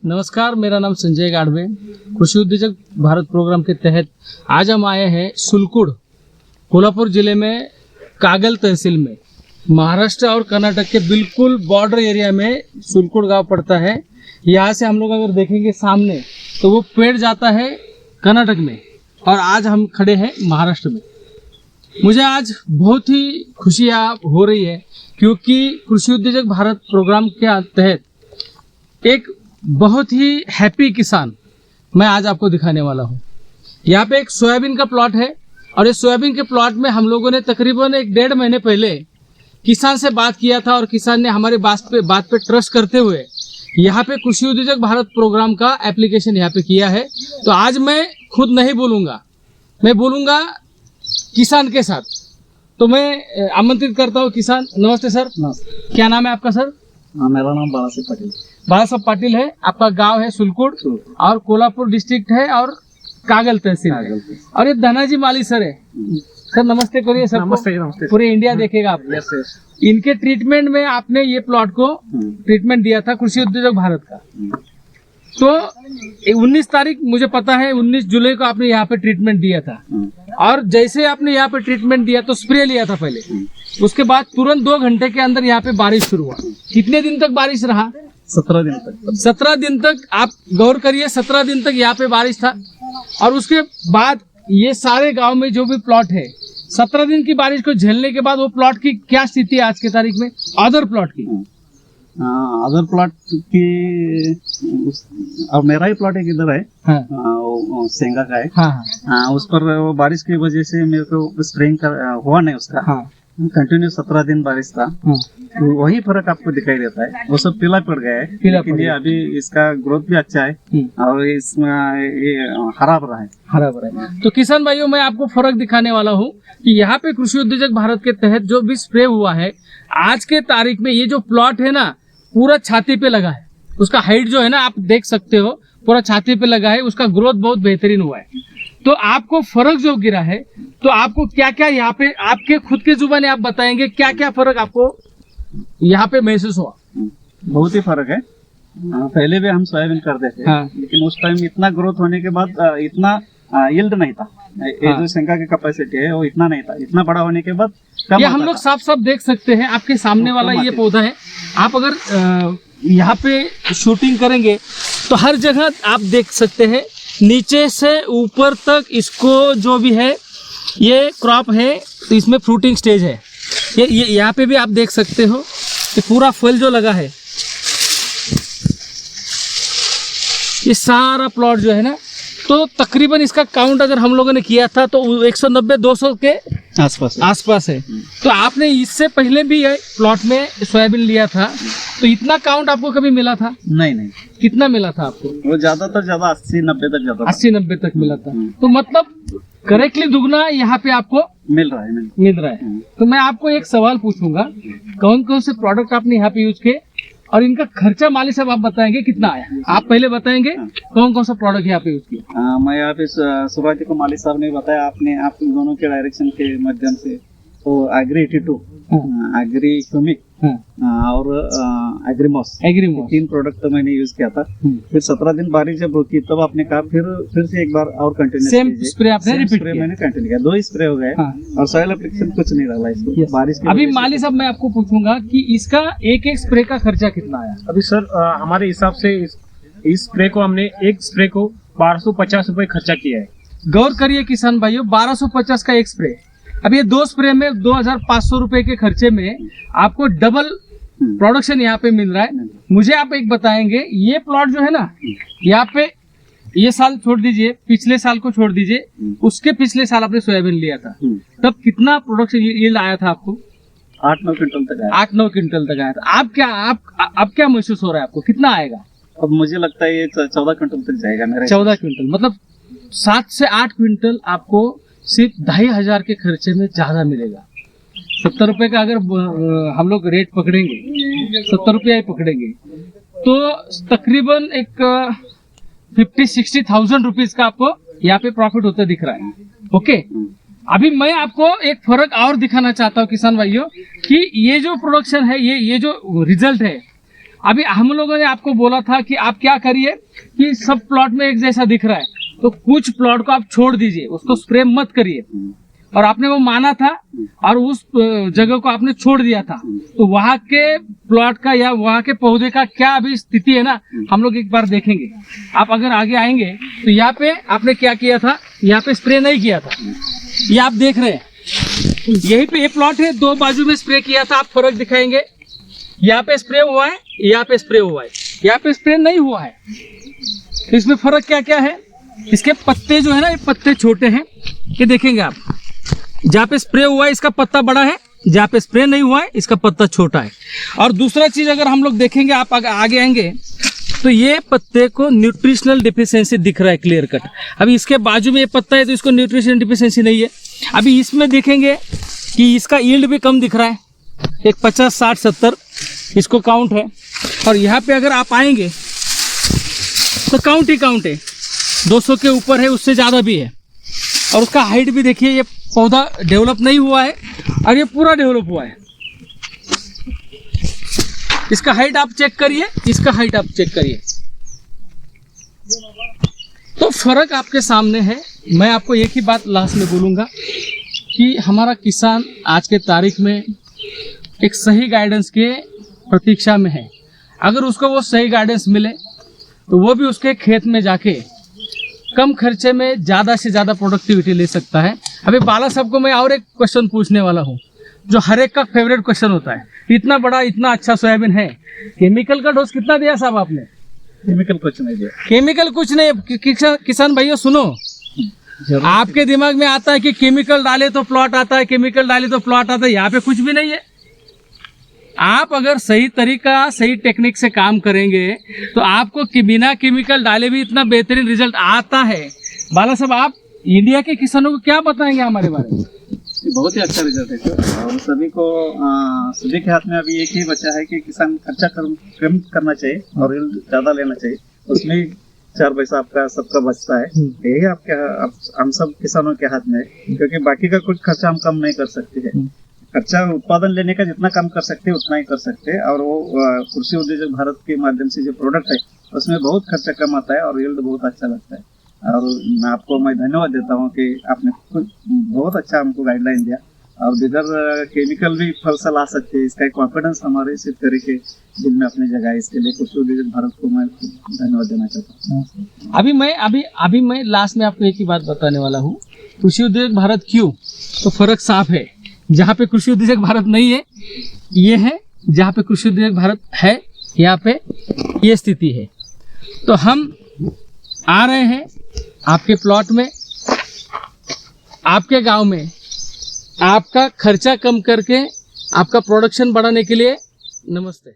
नमस्कार, मेरा नाम संजय गाढ़वे। कृषि उद्योजक भारत प्रोग्राम के तहत आज हम आए हैं सुलकुड़, कोल्हापुर जिले में कागल तहसील में। महाराष्ट्र और कर्नाटक के बिल्कुल बॉर्डर एरिया में सुलकुड़ गांव पड़ता है। यहाँ से हम लोग अगर देखेंगे सामने तो वो पेड़ जाता है कर्नाटक में और आज हम खड़े हैं महाराष्ट्र में। मुझे आज बहुत ही खुशियाँ हो रही है क्योंकि कृषि उद्योजक भारत प्रोग्राम के तहत एक बहुत ही हैप्पी किसान मैं आज आपको दिखाने वाला हूँ। यहाँ पे एक सोयाबीन का प्लॉट है और इस सोयाबीन के प्लॉट में हम लोगों ने तकरीबन 1-1.5 महीने पहले किसान से बात किया था और किसान ने हमारी बात पे ट्रस्ट करते हुए यहाँ पे कृषि उद्योजक भारत प्रोग्राम का एप्लीकेशन यहाँ पे किया है। तो आज मैं खुद नहीं बोलूँगा, मैं बोलूँगा किसान के साथ। तो मैं आमंत्रित करता हूँ किसान। नमस्ते सर। नमस्ते। क्या नाम है आपका सर? मेरा नाम बाला साहब पटेल। बाला साहब पाटिल है। आपका गांव है सुलकुड़ और कोल्हापुर डिस्ट्रिक्ट है और कागल तहसील है। और ये धनाजी माली सर है। सर नमस्ते करिए सर। नमस्ते। नमस्ते। पूरे इंडिया देखेगा आप। Yes yes. इनके ट्रीटमेंट में आपने ये प्लॉट को ट्रीटमेंट दिया था कृषि उद्योजक भारत का। तो 19 तारीख मुझे पता है 19 जुलाई को आपने यहाँ पे ट्रीटमेंट दिया था और जैसे आपने यहाँ पे ट्रीटमेंट दिया तो स्प्रे लिया था पहले, उसके बाद तुरंत 2 घंटे के अंदर यहाँ पे बारिश शुरू हुआ। कितने दिन तक बारिश रहा? 17 दिन तक। 17 दिन तक आप गौर करिए, 17 दिन तक यहाँ पे बारिश था। और उसके बाद ये सारे गांव में जो भी प्लॉट है 17 दिन की बारिश को झेलने के बाद वो प्लॉट की क्या स्थिति है आज के तारीख में अदर प्लॉट की? अदर प्लॉट की और मेरा ही प्लॉट एक इधर है। हाँ वो सेंगा का है। हाँ उस पर वो बारिश की वजह से मेरे को स्प्रेइंग हुआ नहीं उसका। हाँ कंटिन्यू 17 दिन बारिश था। हाँ तो वही फर्क आपको दिखाई देता है। वो सब पीला पड़ गया है, पीला लेकिन पड़ ये गया। अभी इसका ग्रोथ भी अच्छा है और इसमें ये हरा भरा है। हरा भरा है। तो किसान भाइयों, मैं आपको फर्क दिखाने वाला हूँ कि यहाँ पे कृषि उद्योजक भारत के तहत जो भी स्प्रे हुआ है आज के तारीख में, ये जो प्लॉट है ना पूरा छाती पे लगा है। उसका हाइट जो है ना आप देख सकते हो, पूरा छाती पे लगा है। उसका ग्रोथ बहुत बेहतरीन हुआ है। तो आपको फर्क जो गिरा है, तो आपको क्या क्या यहाँ पे आपके खुद के जुबानी आप बताएंगे क्या क्या फर्क आपको यहाँ पे महसूस हुआ? बहुत ही फर्क है। पहले भी हम सोयाबीन करते थे। हाँ। लेकिन उस टाइम इतना ग्रोथ होने के बाद इतना यील्ड नहीं था। ये जो शंका की कैपेसिटी है वो इतना नहीं था। इतना बड़ा होने के बाद कम ये होता हम लोग था। साफ साफ देख सकते हैं आपके सामने वाला ये पौधा है। आप अगर यहाँ पे शूटिंग करेंगे तो हर जगह आप देख सकते हैं नीचे से ऊपर तक इसको जो भी है ये क्रॉप है, तो इसमें फ्रूटिंग स्टेज है। ये यहाँ पे भी आप देख सकते हो कि पूरा फल जो लगा है, ये सारा प्लॉट जो है ना, तो तकरीबन इसका काउंट अगर हम लोगों ने किया था तो 190-200 के आसपास है। तो आपने इससे पहले भी ये प्लॉट में सोयाबीन लिया था, तो इतना काउंट आपको कभी मिला था? नहीं। कितना मिला था आपको? वो ज्यादा 80-90 तक जाता था। 80-90 तक मिला था। तो मतलब करेक्टली दुगना यहाँ पे आपको मिल रहा है। मिल रहा है। तो मैं आपको एक सवाल पूछूंगा, कौन कौन से प्रोडक्ट आपने यहाँ पे यूज किए और इनका खर्चा माली साहब आप बताएंगे कितना आया? आप पहले बताएंगे कौन कौन सा प्रोडक्ट यहाँ पे यूज किया? मैं यहाँ पे शुरुआती को मालिक साहब ने बताया, आपने आप दोनों के डायरेक्शन के माध्यम से तो एग्री 82, एग्री ह्यूमिक और एग्रीमॉस 3 प्रोडक्ट तो मैंने यूज किया था। फिर 17 दिन बारिश जब होती तब आपने कहा फिर से एक बार और कंटिन्यू सेम स्प्रे आपने रिपीट किया? मैंने कंटिन्यू किया। 2 ही स्प्रे हो गए और सॉइल एप्लीकेशन कुछ नहीं डाला इसको बारिश की अभी वजह से। माली साहब मैं आपको पूछूंगा कि इसका एक स्प्रे का खर्चा कितना आया? अभी सर हमारे हिसाब से इस स्प्रे को हमने एक स्प्रे को 1250 रुपए खर्चा किया है। गौर करिए किसान भाइयों, 1250 का एक स्प्रे। अब ये 2 स्प्रे में 2500 रुपए के खर्चे में आपको डबल प्रोडक्शन यहाँ पे मिल रहा है। मुझे आप एक बताएंगे, ये प्लॉट जो है ना यहाँ पे, ये साल छोड़ दीजिए, पिछले साल को छोड़ दीजिए, उसके पिछले साल आपने सोयाबीन लिया था, तब कितना प्रोडक्शन ये आया था आपको? 8-9 क्विंटल तक आया। 8-9 क्विंटल तक आया था। आप क्या महसूस हो रहा है आपको, कितना आएगा? अब मुझे लगता है ये 14 क्विंटल तक जाएगा मेरे। 14 क्विंटल मतलब 7 से 8 क्विंटल आपको सिर्फ 2500 के खर्चे में ज्यादा मिलेगा। 70 रुपए का अगर हम लोग रेट पकड़ेंगे, 70 रुपया ही पकड़ेंगे, तो तकरीबन एक 50-60,000 रुपीज का आपको यहाँ पे प्रॉफिट होता दिख रहा है। ओके, अभी मैं आपको एक फर्क और दिखाना चाहता हूँ किसान भाइयों कि ये जो प्रोडक्शन है, ये जो रिजल्ट है, अभी हम लोगों ने आपको बोला था कि आप क्या करिए कि सब प्लॉट में एक जैसा दिख रहा है, तो कुछ प्लॉट को आप छोड़ दीजिए, उसको स्प्रे मत करिए। और आपने वो माना था और उस जगह को आपने छोड़ दिया था, तो वहाँ के प्लॉट का या वहाँ के पौधे का क्या अभी स्थिति है ना, हम लोग एक बार देखेंगे। आप अगर आगे आएंगे तो यहाँ पे आपने क्या किया था, यहाँ पे स्प्रे नहीं किया था, ये आप देख रहे हैं। यही पे ये प्लॉट है, दो बाजू में स्प्रे किया था, आप फर्क दिखाएंगे। यहाँ पे स्प्रे हुआ है, यहाँ पे स्प्रे हुआ है, यहाँ पे स्प्रे नहीं हुआ है। तो इसमें फर्क क्या क्या है, इसके पत्ते जो है ना, ये पत्ते छोटे हैं, ये देखेंगे आप। जहाँ पे स्प्रे हुआ है इसका पत्ता बड़ा है, जहाँ पे स्प्रे नहीं हुआ है इसका पत्ता छोटा है। और दूसरा चीज अगर हम लोग देखेंगे, आप आगे आएंगे तो ये पत्ते को न्यूट्रिशनल डिफिशियंसी दिख रहा है क्लियर कट। अभी इसके बाजू में ये पत्ता है तो इसको न्यूट्रिशनल डिफिशियंसी नहीं है। अभी इसमें देखेंगे कि इसका यील्ड भी कम दिख रहा है, एक 50, 60, 70 इसको काउंट है। और यहाँ पे अगर आप आएंगे तो काउंट ही काउंट है, 200 के ऊपर है, उससे ज़्यादा भी है। और उसका हाइट भी देखिए, ये पौधा डेवलप नहीं हुआ है और ये पूरा डेवलप हुआ है। इसका हाइट आप चेक करिए, इसका हाइट आप चेक करिए, तो फर्क आपके सामने है। मैं आपको एक ही बात लास्ट में बोलूँगा कि हमारा किसान आज के तारीख में एक सही गाइडेंस के प्रतीक्षा में है। अगर उसको वो सही गाइडेंस मिले तो वो भी उसके खेत में जाके कम खर्चे में ज़्यादा से ज़्यादा प्रोडक्टिविटी ले सकता है। अभी बाला साहब को मैं और एक क्वेश्चन पूछने वाला हूँ, जो हर एक का फेवरेट क्वेश्चन होता है। इतना बड़ा, इतना अच्छा सोयाबीन है, केमिकल का डोज कितना दिया साहब आपने? केमिकल कुछ नहीं दिया। केमिकल कुछ नहीं। किसान भाइयों सुनो, आपके दिमाग में आता है कि केमिकल डाले तो प्लॉट आता है, केमिकल डाले तो प्लॉट आता है। यहाँ पे कुछ भी नहीं है। आप अगर सही तरीका, सही टेक्निक से काम करेंगे तो आपको बिना केमिकल डाले भी इतना बेहतरीन रिजल्ट आता है। बाला साहब, आप इंडिया के किसानों को क्या बताएंगे हमारे बारे में? बहुत ही अच्छा रिजल्ट है सर। और सभी को सभी के हाथ में अभी एक ही बचा है कि किसान खर्चा कम करना चाहिए और यील्ड ज्यादा लेना चाहिए, उसमें 4 पैसा आपका सबका बचता है। यही हम सब किसानों के हाथ में है, क्योंकि बाकी का कुछ खर्चा हम कम नहीं कर सकते हैं। खर्चा उत्पादन लेने का जितना कम कर सकते हैं उतना ही कर सकते हैं। और वो कृषि उद्योजक भारत के माध्यम से जो प्रोडक्ट है उसमें बहुत खर्चा कम आता है और यील्ड बहुत अच्छा लगता है। और मैं धन्यवाद देता हूँ कि आपने बहुत अच्छा हमको गाइडलाइन दिया और बगैर केमिकल भी फसल आ सकते हैं, इसका एक कॉन्फिडेंस हमारे शेतकरी के दिल में अपनी जगह है। इसके लिए कृषि उद्योजक भारत को मैं धन्यवाद देना चाहता हूँ। अभी मैं लास्ट में आपको एक ही बात बताने वाला हूँ। कृषि उद्योजक भारत क्यों, तो फर्क साफ है। जहाँ पे कृषि उद्योजक भारत नहीं है ये है, जहाँ पे कृषि उद्योजक भारत है यहाँ पे ये स्थिति है। तो हम आ रहे हैं आपके प्लॉट में, आपके गांव में, आपका खर्चा कम करके आपका प्रोडक्शन बढ़ाने के लिए। नमस्ते।